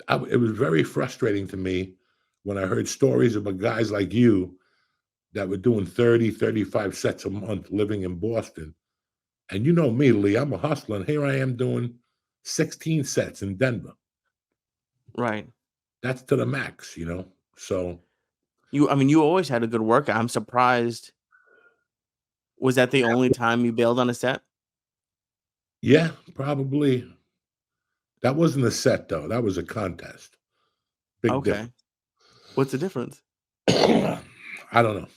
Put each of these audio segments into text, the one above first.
it was very frustrating to me when I heard stories about guys like you that were doing 30, 35 sets a month living in Boston. And you know me, Lee, I'm a hustler, and here I am doing 16 sets in Denver. Right. That's to the max, you know? So, I mean, you always had a good work. I'm surprised. Was that the only time you bailed on a set? yeah, probably. That wasn't a set, though. That was a contest. Big difference. Okay. What's the difference? I don't know.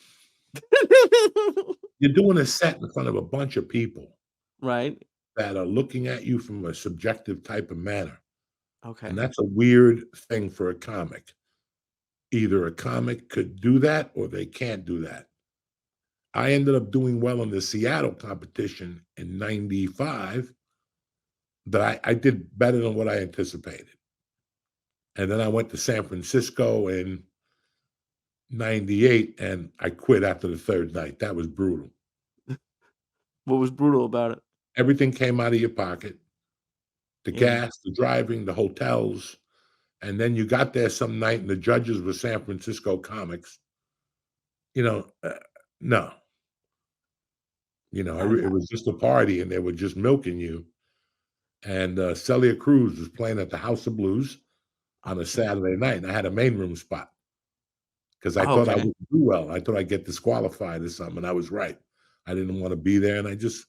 You're doing a set in front of a bunch of people Right. that are looking at you from a subjective type of manner. And Okay. that's a weird thing for a comic. Either a comic could do that or they can't do that. I ended up doing well in the Seattle competition in 95, but I did better than what I anticipated. And then I went to San Francisco in 98 and I quit after the third night. That was brutal. What was brutal about it? Everything came out of your pocket, the Yeah. gas, the driving, the hotels. And then you got there some night and the judges were San Francisco comics. You know, no, it I was just a party and they were just milking you. And Celia Cruz was playing at the House of Blues on oh a shit. Saturday night, and I had a main room spot because I Oh, thought I okay. wouldn't do well. I thought I'd get disqualified or something, and I was right. I didn't want to be there, and I just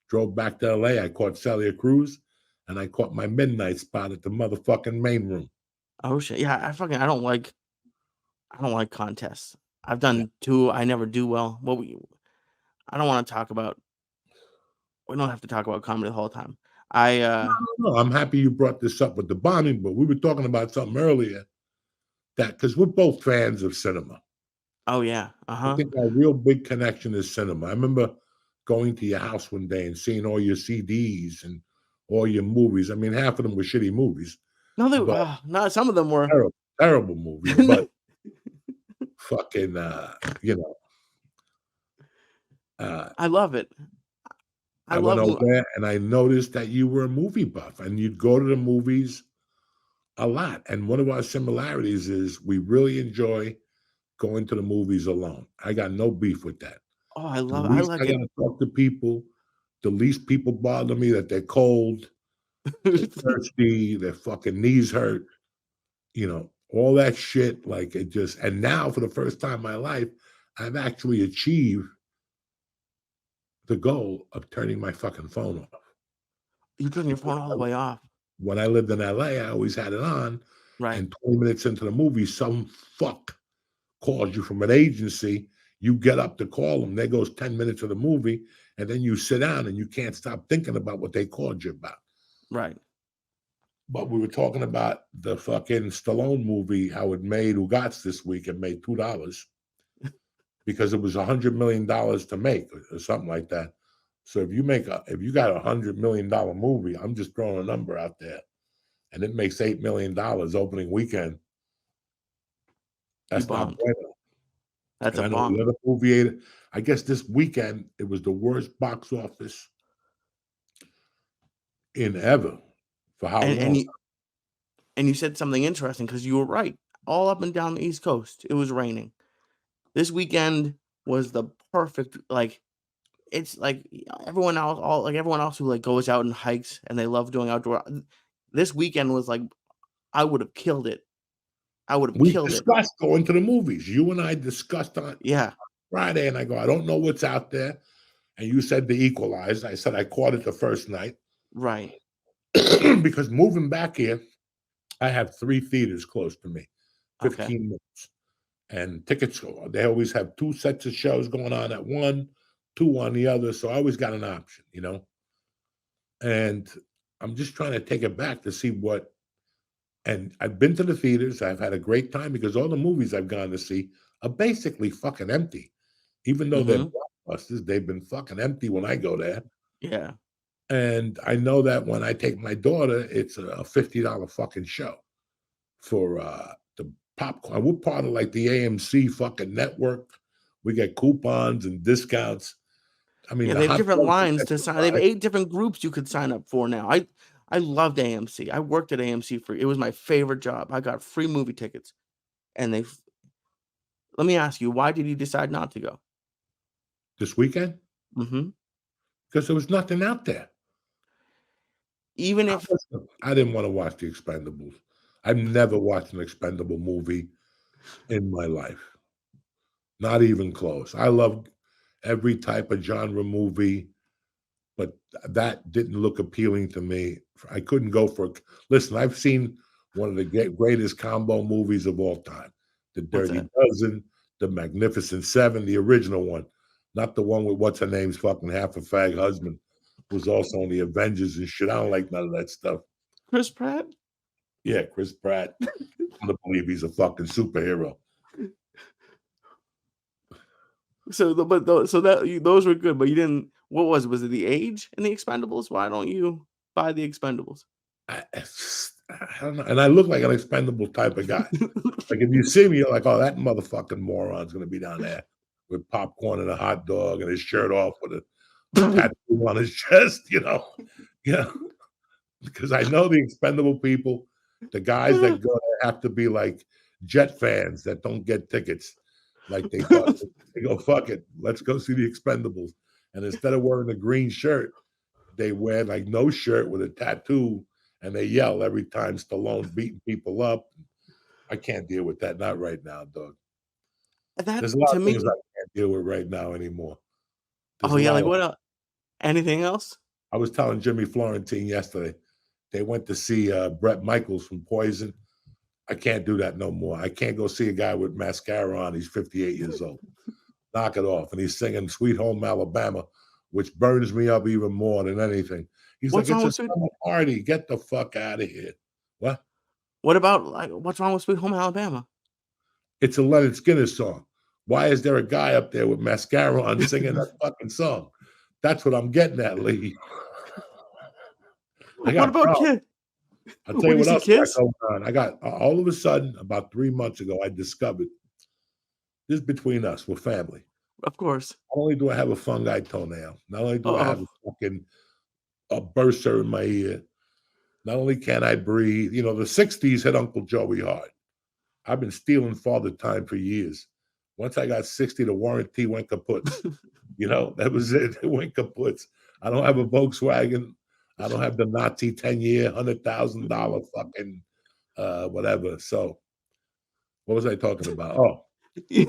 drove back to LA. I caught Celia Cruz, and I caught my midnight spot at the motherfucking main room. Oh shit. Yeah, I don't like contests. I've Yeah. done 2, I never do well. I don't wanna talk about we don't have to talk about comedy the whole time. I, No, I'm happy you brought this up with the bombing, but we were talking about something earlier that because we're both fans of cinema. oh yeah, I uh-huh. think our real big connection is cinema. I remember going to your house one day and seeing all your CDs and all your movies. I mean, half of them were shitty movies, No, but no, some of them were. terrible, terrible movies, but fucking, you know, uh, I love it. I I went love over mo there and I noticed that you were a movie buff and you'd go to the movies a lot. And one of our similarities is we really enjoy going to the movies alone. I got no beef with that. oh, The I least like I it. gotta talk to people, the least people bother me that they're cold, they're thirsty, their fucking knees hurt, all that shit. Like it just, and now for the first time in my life, I've actually achieved the goal of turning my fucking phone off. You turn your Because phone all the way off. when I lived in LA, I always had it on, Right, and 20 minutes into the movie, some fuck calls you from an agency. You get up to call them. There goes 10 minutes of the movie, and then you sit down and you can't stop thinking about what they called you about. right. But we were talking about the fucking Stallone movie, how it made Ugats this week. It made $2 because it was $100 million to make or something like that. So if you got $100 million movie, I'm just throwing a number out there, and it makes $8 million opening weekend. You That's not bombed. bueno. That's And a I know the bomb. other movie, I guess this weekend it was the worst box office in ever. For how And and long? you and you said something interesting because you were right. All up and down the East Coast, it was raining. This weekend was the perfect, like, it's like everyone else who, like, goes out and hikes and they love doing outdoor this weekend was like, I would have killed it. I would have We killed it. discussed going to the movies. You and I discussed on Yeah, Friday, and I go, I don't know what's out there. And you said The Equalizer. I said I caught it the first night right. because moving back here, I have 3 theaters close to me, Okay. 15 minutes. And tickets, they always have 2 sets of shows going on at one, 2 on the other. So I always got an option. And I'm just trying to take it back to see what. And I've been to the theaters. I've had a great time because all the movies I've gone to see are basically fucking empty. Even though they're Mhm. blockbusters, they've been fucking empty when I go there. Yeah. And I know that when I take my daughter, it's a $50 fucking show for the popcorn. We're part of like the AMC fucking network. We get coupons and discounts. I mean, Yeah, the they have hot different dogs you lines get to for sign they have five. 8 different groups you could sign up for now. I I loved AMC. I worked at AMC it was my favorite job. I got free movie tickets, and let me ask you, why did you decide not to go? This weekend? Mm-hmm. Because there was nothing out there. Even if I didn't want to watch The Expendables. I've never watched an expendable movie in my life. Not even close. I love every type of genre movie, but that didn't look appealing to me. I couldn't go for listen, I've seen one of the greatest combo movies of all time. The what's Dirty that? Dozen, The Magnificent Seven, the original one, not the one with what's her name's fucking half a fag husband, who's also on the Avengers and shit. I don't like none of that stuff. Chris Pratt? Yeah, Chris Pratt. I don't believe he's a fucking superhero. So those were good, but you didn't. What was it? Was it the age in the Expendables? Why don't you buy the Expendables? I don't know. And I look like an expendable type of guy. Like if you see me, you're like, oh, that motherfucking moron's gonna be down there with popcorn and a hot dog and his shirt off with a tattoo on his chest, Yeah. Because I know the expendable people, the guys that go there have to be like Jet fans that don't get tickets. Like they go, fuck it, let's go see the Expendables. And instead of wearing a green shirt, they wear like no shirt with a tattoo and they yell every time Stallone's beating people up. I can't deal with that. Not right now, dog. That There's a lot to of things I me. can't deal with right now anymore. There's Oh a yeah, lot like of what else? Anything else? I was telling Jimmy Florentine yesterday, they went to see Bret Michaels from Poison. I can't do that no more. I can't go see a guy with mascara on. He's 58 years old. Knock it off. And he's singing Sweet Home Alabama, which burns me up even more than anything. He's What's like, wrong it's a with Sweet? summer party. Get the fuck out of here. What? What about what's wrong with Sweet Home Alabama? It's a Leonard Skinner song. Why is there a guy up there with mascara on singing that fucking song? That's what I'm getting at, Lee. I What got about problems. Kiss? I'll tell Would you you what see else I got Kiss? going on. I got all of a sudden, about 3 months ago, I discovered this is between us, we're family. Of course. Not only do I have a fungi toenail, not only do I have Uh-oh. a burster in my ear, not only can I breathe, the 60s hit Uncle Joey hard. I've been stealing father time for years. Once I got 60, the warranty went kaputs. That was it. It went kaputs. I don't have a Volkswagen. I don't have the Nazi 10-year, $100,000 fucking whatever. So what was I talking about? Oh, You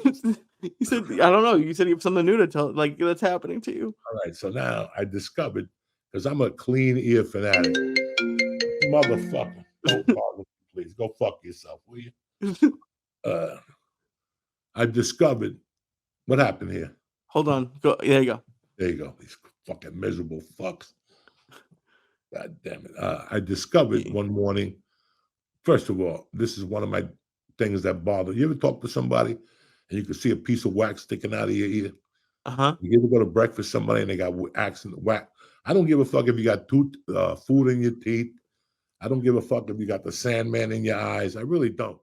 said I don't know. You said you have something new to tell, like that's happening to you. all right. So now I discovered, because I'm a clean ear fanatic. Motherfucker. Don't bother me, please. Go fuck yourself, will you? I discovered what happened here. Hold on. Go. There you go. There you go. These fucking miserable fucks. God damn it. I discovered one morning, first of all, this is one of my things that bother. You ever talk to somebody and you can see a piece of wax sticking out of your ear? Uh-huh. You ever go to breakfast with somebody and they got wax in the wax? I don't give a fuck if you got food in your teeth. I don't give a fuck if you got the Sandman in your eyes. I really don't.